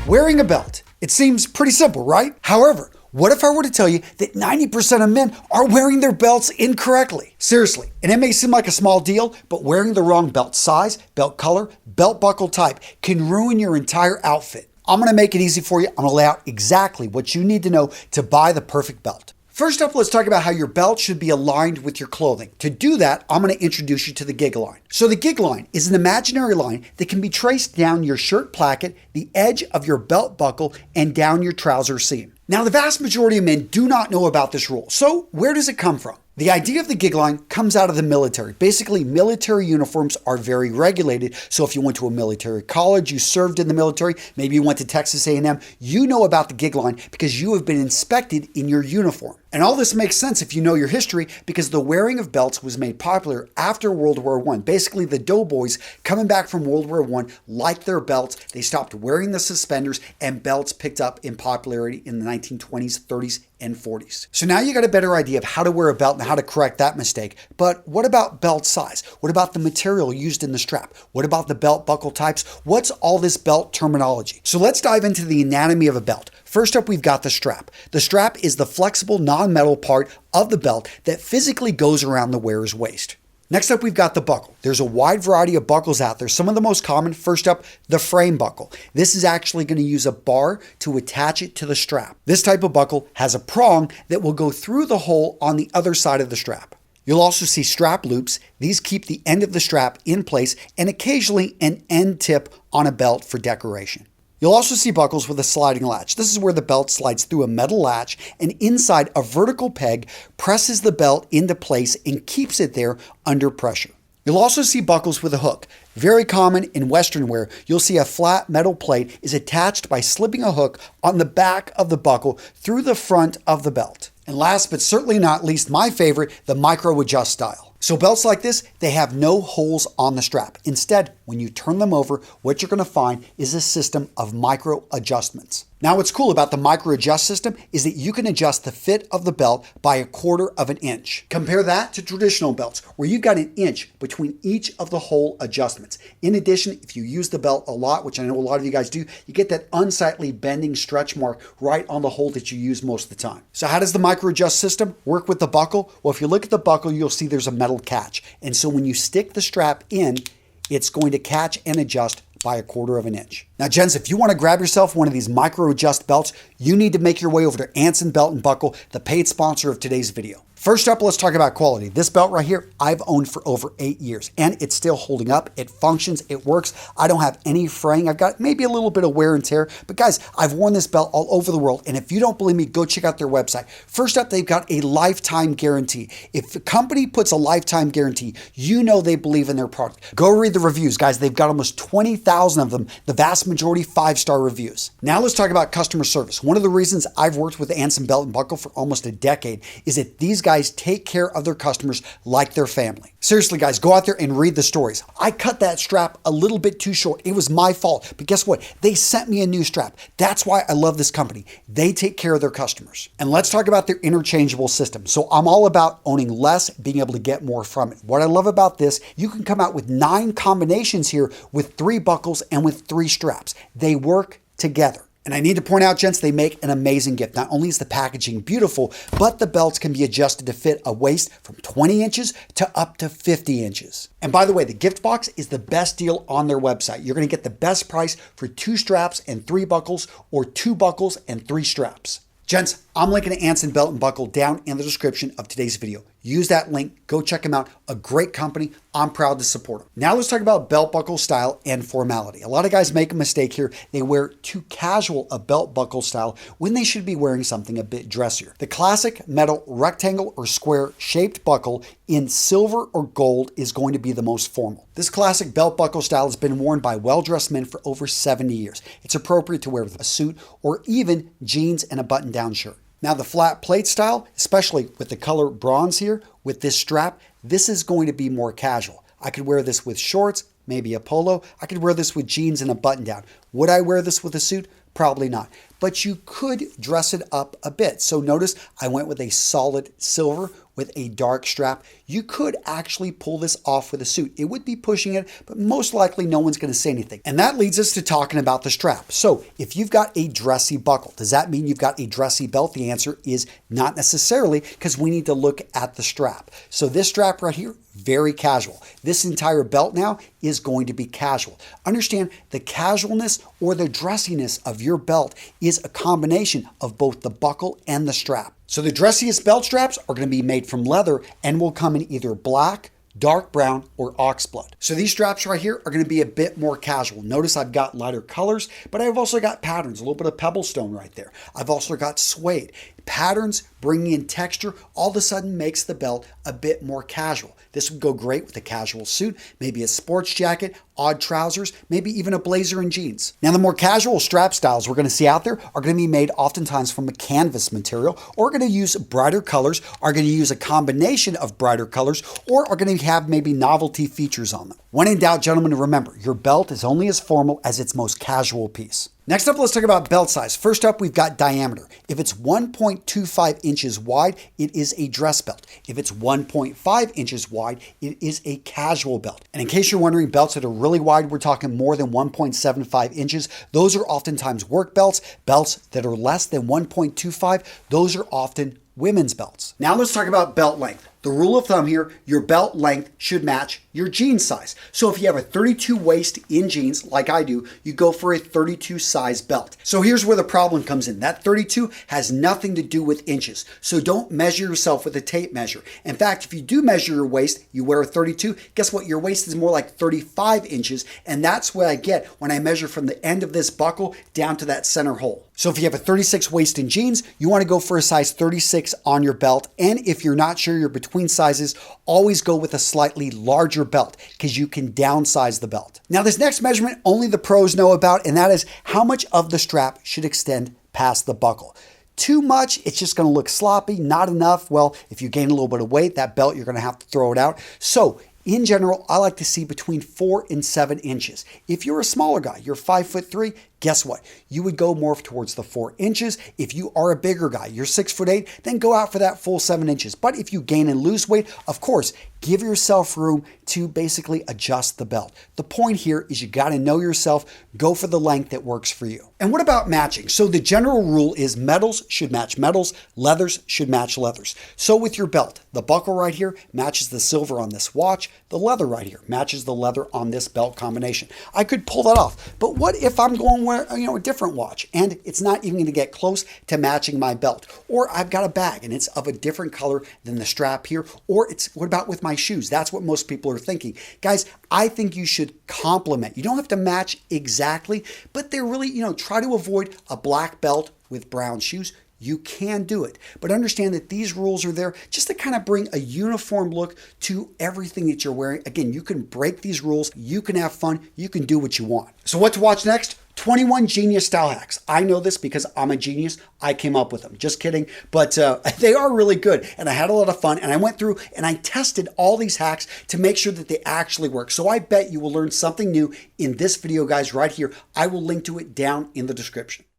Wearing a belt. It seems pretty simple, right? However, what if I were to tell you that 90% of men are wearing their belts incorrectly? Seriously, and it may seem like a small deal, but wearing the wrong belt size, belt color, belt buckle type can ruin your entire outfit. I'm gonna make it easy for you. I'm gonna lay out exactly what you need to know to buy the perfect belt. First up, let's talk about how your belt should be aligned with your clothing. To do that, I'm going to introduce you to the gig line. So the gig line is an imaginary line that can be traced down your shirt placket, the edge of your belt buckle, and down your trouser seam. Now, the vast majority of men do not know about this rule. So where does it come from? The idea of the gig line comes out of the military. Basically, military uniforms are very regulated. So if you went to a military college, you served in the military, maybe you went to Texas A&M, you know about the gig line because you have been inspected in your uniform. And all this makes sense if you know your history because the wearing of belts was made popular after World War I. Basically, the doughboys coming back from World War I liked their belts. They stopped wearing the suspenders and belts picked up in popularity in the 1920s, 30s, and 40s. So now you got a better idea of how to wear a belt and how to correct that mistake. But what about belt size? What about the material used in the strap? What about the belt buckle types? What's all this belt terminology? So let's dive into the anatomy of a belt. First up, we've got the strap. The strap is the flexible non-metal part of the belt that physically goes around the wearer's waist. Next up, we've got the buckle. There's a wide variety of buckles out there. Some of the most common, first up, the frame buckle. This is actually going to use a bar to attach it to the strap. This type of buckle has a prong that will go through the hole on the other side of the strap. You'll also see strap loops. These keep the end of the strap in place and occasionally an end tip on a belt for decoration. You'll also see buckles with a sliding latch. This is where the belt slides through a metal latch and inside a vertical peg presses the belt into place and keeps it there under pressure. You'll also see buckles with a hook. Very common in Western wear, you'll see a flat metal plate is attached by slipping a hook on the back of the buckle through the front of the belt. And last but certainly not least, my favorite, the micro adjust style. So belts like this, they have no holes on the strap. Instead, when you turn them over, what you're going to find is a system of micro adjustments. Now, what's cool about the micro adjust system is that you can adjust the fit of the belt by 1/4 of an inch. Compare that to traditional belts where you've got an inch between each of the hole adjustments. In addition, if you use the belt a lot, which I know a lot of you guys do, you get that unsightly bending stretch mark right on the hole that you use most of the time. So how does the micro adjust system work with the buckle? Well, if you look at the buckle, you'll see there's a metal catch. And so when you stick the strap in, it's going to catch and adjust by 1/4 of an inch. Now, gents, if you want to grab yourself one of these micro adjust belts, you need to make your way over to Anson Belt and Buckle, the paid sponsor of today's video. First up, let's talk about quality. This belt right here, I've owned for over 8 years and it's still holding up. It functions, it works. I don't have any fraying. I've got maybe a little bit of wear and tear, but guys, I've worn this belt all over the world. And if you don't believe me, go check out their website. First up, they've got a lifetime guarantee. If a company puts a lifetime guarantee, you know they believe in their product. Go read the reviews, guys. They've got almost 20,000 of them, the vast majority 5-star reviews. Now let's talk about customer service. One of the reasons I've worked with Anson Belt and Buckle for almost a decade is that these guys take care of their customers like their family. Seriously, guys, go out there and read the stories. I cut that strap a little bit too short. It was my fault. But guess what? They sent me a new strap. That's why I love this company. They take care of their customers. And let's talk about their interchangeable system. So I'm all about owning less, being able to get more from it. What I love about this, you can come out with 9 combinations here with 3 buckles and with 3 straps. They work together. And I need to point out, gents, they make an amazing gift. Not only is the packaging beautiful, but the belts can be adjusted to fit a waist from 20 inches to up to 50 inches. And by the way, the gift box is the best deal on their website. You're going to get the best price for 2 straps and 3 buckles or 2 buckles and 3 straps. Gents, I'm linking to Anson Belt and Buckle down in the description of today's video. Use that link. Go check them out. A great company. I'm proud to support them. Now let's talk about belt buckle style and formality. A lot of guys make a mistake here. They wear too casual a belt buckle style when they should be wearing something a bit dressier. The classic metal rectangle or square shaped buckle in silver or gold is going to be the most formal. This classic belt buckle style has been worn by well-dressed men for over 70 years. It's appropriate to wear with a suit or even jeans and a button-down shirt. Now the flat plate style, especially with the color bronze here, with this strap, this is going to be more casual. I could wear this with shorts, maybe a polo. I could wear this with jeans and a button down. Would I wear this with a suit? Probably not. But you could dress it up a bit. So notice I went with a solid silver with a dark strap. you could actually pull this off with a suit. It would be pushing it, but most likely no one's going to say anything. And that leads us to talking about the strap. So if you've got a dressy buckle, does that mean you've got a dressy belt? The answer is not necessarily, because we need to look at the strap. So this strap right here, very casual. This entire belt now is going to be casual. Understand the casualness or the dressiness of your belt is a combination of both the buckle and the strap. So the dressiest belt straps are going to be made from leather and will come in either black, dark brown, or oxblood. So these straps right here are going to be a bit more casual. Notice I've got lighter colors, but I've also got patterns, a little bit of pebble stone right there. I've also got suede. Patterns bringing in texture all of a sudden makes the belt a bit more casual. This would go great with a casual suit, maybe a sports jacket, odd trousers, maybe even a blazer and jeans. Now, the more casual strap styles we're going to see out there are going to be made oftentimes from a canvas material, or are going to use brighter colors, are going to use a combination of brighter colors, or are going to have maybe novelty features on them. When in doubt, gentlemen, remember, your belt is only as formal as its most casual piece. Next up, let's talk about belt size. First up, we've got diameter. If it's 1.25 inches wide, it is a dress belt. If it's 1.5 inches wide, it is a casual belt. And in case you're wondering, belts that are really wide, we're talking more than 1.75 inches. Those are oftentimes work belts. Belts that are less than 1.25, those are often women's belts. Now let's talk about belt length. The rule of thumb here, your belt length should match your jeans size. So if you have a 32 waist in jeans, like I do, you go for a 32 size belt. So here's where the problem comes in. That 32 has nothing to do with inches. So don't measure yourself with a tape measure. In fact, if you do measure your waist, you wear a 32, guess what? Your waist is more like 35 inches. And that's what I get when I measure from the end of this buckle down to that center hole. So if you have a 36 waist in jeans, you want to go for a size 36 on your belt. And if you're not sure you're between sizes, always go with a slightly larger belt because you can downsize the belt. Now, this next measurement only the pros know about, and that is how much of the strap should extend past the buckle. Too much, it's just going to look sloppy. Not enough, well, if you gain a little bit of weight, that belt, you're going to have to throw it out. So in general, I like to see between 4 and 7 inches. If you're a smaller guy, you're 5'3", guess what? You would go more towards the 4 inches. If you are a bigger guy, you're 6'8", then go out for that full 7 inches. But if you gain and lose weight, of course, give yourself room to basically adjust the belt. The point here is you got to know yourself, go for the length that works for you. And what about matching? So the general rule is metals should match metals, leathers should match leathers. So with your belt, the buckle right here matches the silver on this watch, the leather right here matches the leather on this belt combination. I could pull that off, but what if I'm going with a different watch and it's not even going to get close to matching my belt? Or I've got a bag and it's of a different color than the strap here, or what about with my shoes? That's what most people are thinking. Guys, I think you should complement. You don't have to match exactly, but they're really, try to avoid a black belt with brown shoes. You can do it, but understand that these rules are there just to kind of bring a uniform look to everything that you're wearing. Again, you can break these rules, you can have fun, you can do what you want. So what to watch next? 21 genius style hacks. I know this because I'm a genius. I came up with them. Just kidding. But they are really good. And I had a lot of fun. And I went through and I tested all these hacks to make sure that they actually work. So I bet you will learn something new in this video, guys, right here. I will link to it down in the description.